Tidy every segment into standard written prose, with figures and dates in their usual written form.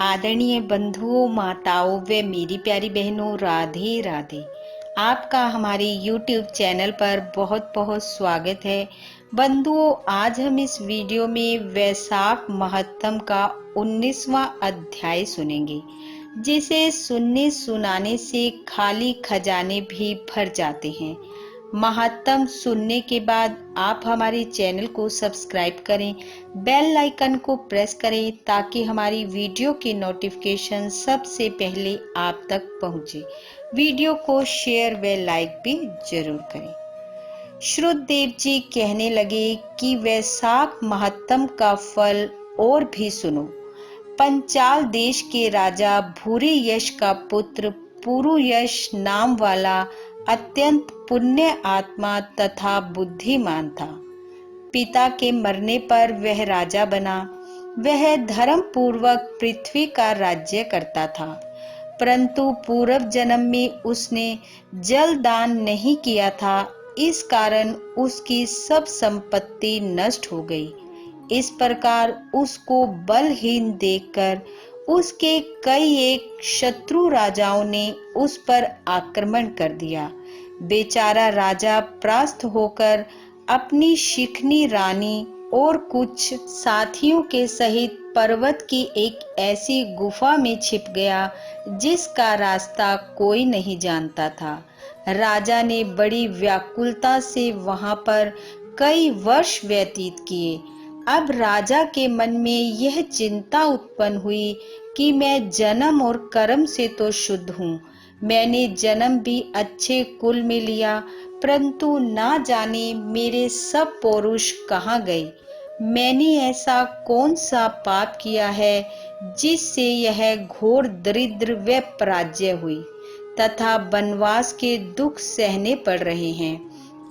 आदरणीय बंधुओं, माताओं व मेरी प्यारी बहनों, राधे राधे। आपका हमारे YouTube चैनल पर बहुत बहुत स्वागत है। बंधुओं, आज हम इस वीडियो में वैशाख महत्तम का 19वां अध्याय सुनेंगे, जिसे सुनने सुनाने से खाली खजाने भी भर जाते हैं। महत्तम सुनने के बाद आप हमारे चैनल को सब्सक्राइब करें, बेल आइकन को प्रेस करें ताकि हमारी वीडियो की नोटिफिकेशन सबसे पहले आप तक पहुंचे। वीडियो को शेयर व लाइक भी जरूर करें। श्रुतदेव जी कहने लगे कि वैशाख महत्तम का फल और भी सुनो। पंचाल देश के राजा भूरी यश का पुत्र पुरुयश नाम वाला अत्यंत पुण्य आत्मा तथा बुद्धिमान था। पिता के मरने पर वह राजा बना। वह धर्म पूर्वक पृथ्वी का राज्य करता था, परंतु पूर्व जन्म में उसने जल दान नहीं किया था। इस कारण उसकी सब संपत्ति नष्ट हो गई। इस प्रकार उसको बलहीन देखकर उसके कई एक शत्रु राजाओं ने उस पर आक्रमण कर दिया। बेचारा राजा त्रस्त होकर अपनी शिखनी रानी और कुछ साथियों के सहित पर्वत की एक ऐसी गुफा में छिप गया जिसका रास्ता कोई नहीं जानता था। राजा ने बड़ी व्याकुलता से वहां पर कई वर्ष व्यतीत किए। अब राजा के मन में यह चिंता उत्पन्न हुई कि मैं जन्म और कर्म से तो शुद्ध हूँ। मैंने जन्म भी अच्छे कुल में लिया, परंतु ना जाने मेरे सब पौरुष कहाँ गए। मैंने ऐसा कौन सा पाप किया है जिससे यह घोर दरिद्र व पराजय हुई तथा वनवास के दुख सहने पड़ रहे हैं।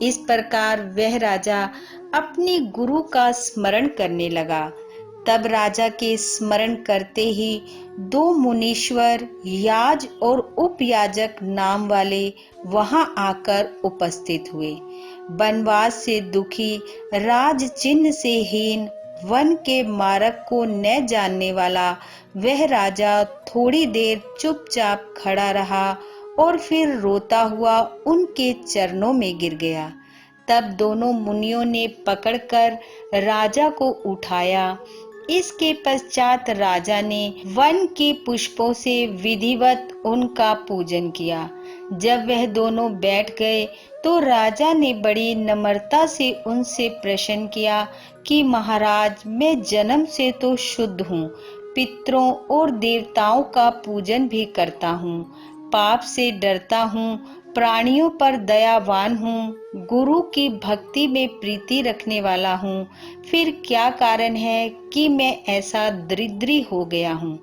इस प्रकार वह राजा अपने गुरु का स्मरण करने लगा। तब राजा के स्मरण करते ही दो मुनीश्वर याज और उपयाजक नाम वाले वहां आकर उपस्थित हुए। वनवास से दुखी, राज चिन्ह से हीन, वन के मार्ग को न जानने वाला वह राजा थोड़ी देर चुपचाप खड़ा रहा और फिर रोता हुआ उनके चरणों में गिर गया। तब दोनों मुनियों ने पकड़कर राजा को उठाया। इसके पश्चात राजा ने वन के पुष्पों से विधिवत उनका पूजन किया। जब वह दोनों बैठ गए तो राजा ने बड़ी नम्रता से उनसे प्रश्न किया कि महाराज, मैं जन्म से तो शुद्ध हूँ, पितरों और देवताओं का पूजन भी करता हूँ, पाप से डरता हूँ, प्राणियों पर दयावान हूँ, गुरु की भक्ति में प्रीति रखने वाला हूँ। फिर क्या कारण है कि मैं ऐसा दरिद्री हो गया हूँ?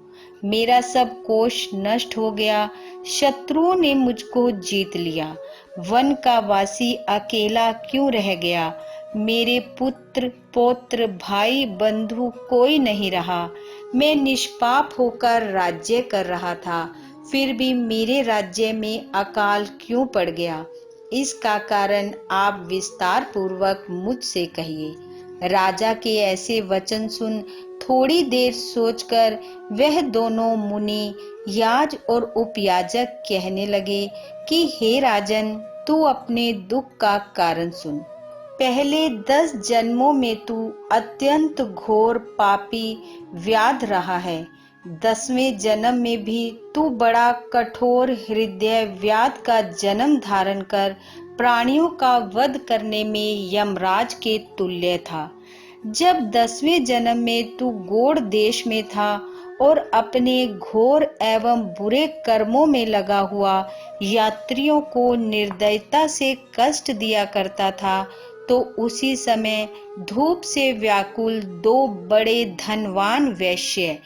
मेरा सब कोष नष्ट हो गया, शत्रुओं ने मुझको जीत लिया। वन का वासी अकेला क्यों रह गया? मेरे पुत्र पौत्र भाई बंधु कोई नहीं रहा। मैं निष्पाप होकर राज्य कर रहा था, फिर भी मेरे राज्य में अकाल क्यों पड़ गया? इसका कारण आप विस्तार पूर्वक मुझसे कहिए। राजा के ऐसे वचन सुन थोड़ी देर सोचकर वह दोनों मुनि याज और उपयाजक कहने लगे कि हे राजन, तू अपने दुख का कारण सुन। पहले 10 जन्मों में तू अत्यंत घोर पापी व्याध रहा है। 10वें जन्म में भी तू बड़ा कठोर हृदय व्याध का जन्म धारण कर प्राणियों का वध करने में यमराज के तुल्य था। जब 10वें जन्म में तू गौड़ देश में था और अपने घोर एवं बुरे कर्मों में लगा हुआ यात्रियों को निर्दयता से कष्ट दिया करता था, तो उसी समय धूप से व्याकुल 2 बड़े धनवान वैश्य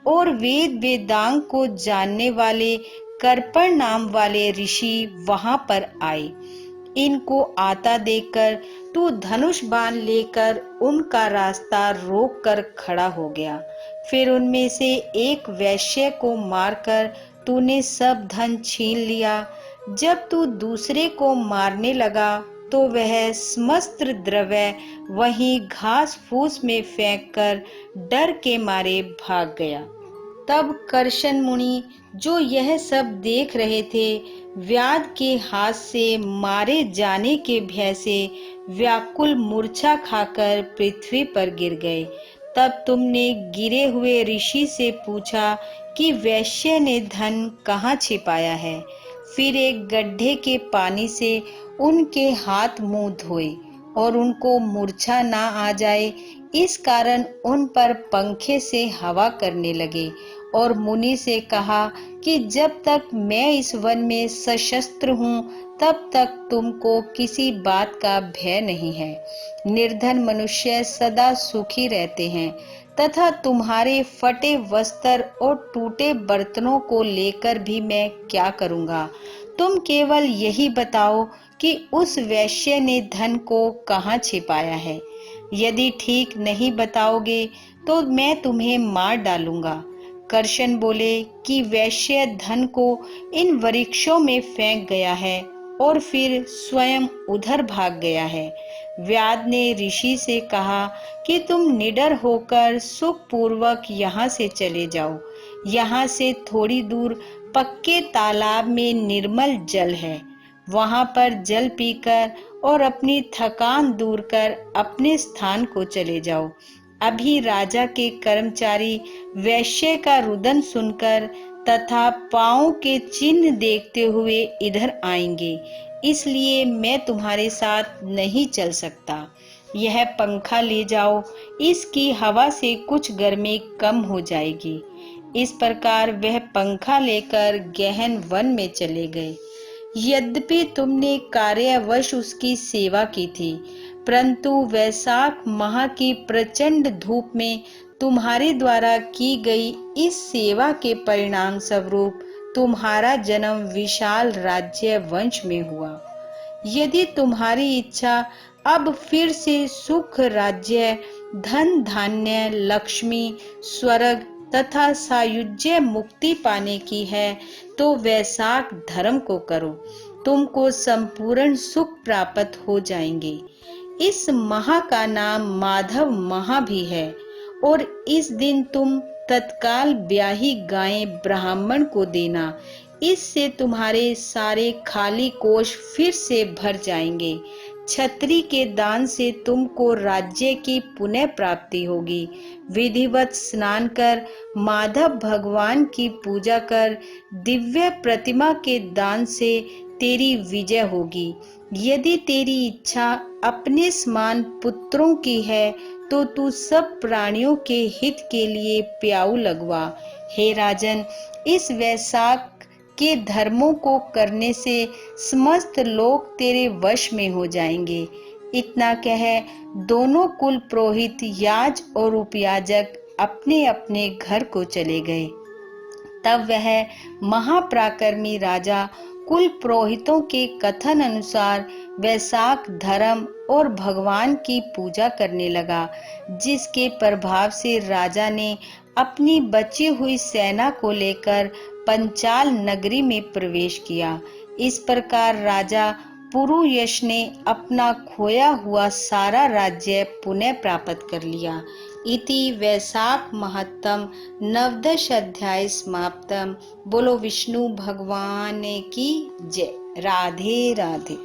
और वेद वेदांग को जानने वाले कर्पण नाम वाले ऋषि वहां पर आए। इनको आता देखकर तू धनुष बाण लेकर उनका रास्ता रोक कर खड़ा हो गया। फिर उनमें से एक वैश्य को मारकर तूने सब धन छीन लिया। जब तू दूसरे को मारने लगा तो वह समस्त द्रव्य वहीं घास फूस में फेंककर डर के मारे भाग गया। तब कर्शन मुनि, जो यह सब देख रहे थे, व्याध के हाथ से मारे जाने के भय से व्याकुल मूर्छा खाकर पृथ्वी पर गिर गए। तब तुमने गिरे हुए ऋषि से पूछा कि वैश्य ने धन कहाँ छिपाया है। फिर एक गड्ढे के पानी से उनके हाथ मुंह धोए और उनको मूर्छा ना आ जाए, इस कारण उन पर पंखे से हवा करने लगे और मुनि से कहा कि जब तक मैं इस वन में सशस्त्र हूँ, तब तक तुमको किसी बात का भय नहीं है। निर्धन मनुष्य सदा सुखी रहते हैं तथा तुम्हारे फटे वस्त्र और टूटे बर्तनों को लेकर भी मैं क्या करूँगा। तुम केवल यही बताओ कि उस वैश्य ने धन को कहाँ छिपाया है। यदि ठीक नहीं बताओगे तो मैं तुम्हें मार डालूंगा। कर्शन बोले कि वैश्य धन को इन वृक्षों में फेंक गया है और फिर स्वयं उधर भाग गया है। व्याध ने ऋषि से कहा कि तुम निडर होकर सुखपूर्वक यहाँ से चले जाओ। यहाँ से थोड़ी दूर पक्के तालाब में निर्मल जल है। वहां पर जल पीकर और अपनी थकान दूर कर अपने स्थान को चले जाओ। अभी राजा के कर्मचारी वैश्य का रुदन सुनकर तथा पांव के चिन्ह देखते हुए इधर आएंगे, इसलिए मैं तुम्हारे साथ नहीं चल सकता। यह पंखा ले जाओ, इसकी हवा से कुछ गर्मी कम हो जाएगी। इस प्रकार वह पंखा लेकर गहन वन में चले गए। यद्यपि तुमने कार्यवश उसकी सेवा की थी, परंतु वैशाख माह की प्रचंड धूप में तुम्हारे द्वारा की गई इस सेवा के परिणाम स्वरूप तुम्हारा जन्म विशाल राज्य वंश में हुआ। यदि तुम्हारी इच्छा अब फिर से सुख, राज्य, धन, धान्य, लक्ष्मी, स्वर्ग तथा सायुज्य मुक्ति पाने की है, तो वैशाख धर्म को करो। तुमको संपूर्ण सुख प्राप्त हो जाएंगे। इस माह का नाम माधव माह भी है और इस दिन तुम तत्काल ब्याही गायें ब्राह्मण को देना। इससे तुम्हारे सारे खाली कोष फिर से भर जाएंगे। छत्री के दान से तुमको राज्य की पुनः प्राप्ति होगी। विधिवत स्नान कर माधव भगवान की पूजा कर दिव्य प्रतिमा के दान से तेरी विजय होगी। यदि तेरी इच्छा अपने समान पुत्रों की है तो तू सब प्राणियों के हित के लिए प्याऊ लगवा। हे राजन, इस वैशाख के धर्मों को करने से समस्त लोग तेरे वश में हो जाएंगे। इतना कह दोनों कुल पुरोहित, याज और उपयाजक अपने अपने घर को चले गए। तब वह महापराक्रमी राजा कुल पुरोहितों के कथन अनुसार वैशाख धर्म और भगवान की पूजा करने लगा, जिसके प्रभाव से राजा ने अपनी बची हुई सेना को लेकर पंचाल नगरी में प्रवेश किया। इस प्रकार राजा पुरुयश ने अपना खोया हुआ सारा राज्य पुनः प्राप्त कर लिया। इति वैशाख महत्तम नवदश अध्याय समाप्तम। बोलो विष्णु भगवान की जय। राधे राधे।